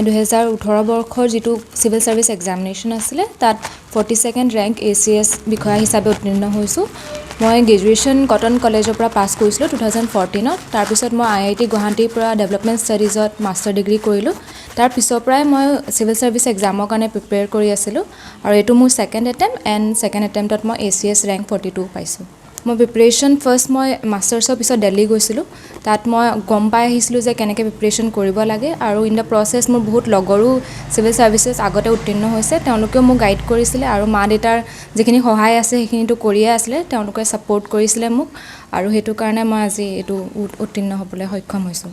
2018 বৰ্ষৰ যিটো civil service examination আছিল তাত 42nd ৰেংক ACS বিষয়া হিচাপে উত্তীৰ্ণ হৈছোঁ। মই গ্ৰেজুৱেশ্যন কটন কলেজৰ পৰা পাছ কৰিছিলোঁ 2014ত। তাৰপিছত মই IIT গুৱাহাটীৰ পৰা ডেভেলপমেণ্ট ষ্টাডিজত মাষ্টাৰ ডিগ্ৰী কৰিলোঁ। তাৰ পিছৰ পৰাই মই সিভিল সাৰ্ভিস এক্সামৰ কাৰণে প্ৰিপেয়াৰ কৰি আছিলোঁ আৰু এইটো মোৰ ছেকেণ্ড এটেম্পটত মই ACS ৰেংক 42 পাইছোঁ। মই প্ৰিপেৰেশ্যন ফাৰ্ষ্ট মই মাষ্টাৰ্ছৰ পিছত দিল্লী গৈছিলোঁ। তাত মই গম পাই আহিছিলোঁ যে কেনেকৈ প্ৰিপেৰেশ্যন কৰিব লাগে আৰু ইন দ্য প্ৰচেছ মোৰ বহুত লগৰো চিভিল ছাৰ্ভিচেছ আগতে উত্তীৰ্ণ হৈছে, তেওঁলোকেও মোক গাইড কৰিছিলে আৰু মা দেউতাৰ যিখিনি সহায় আছে সেইখিনিতো কৰিয়ে আছিলে, তেওঁলোকে ছাপোৰ্ট কৰিছিলে মোক আৰু সেইটো কাৰণে মই আজি এইটো উত্তীৰ্ণ হ'বলৈ সক্ষম হৈছোঁ।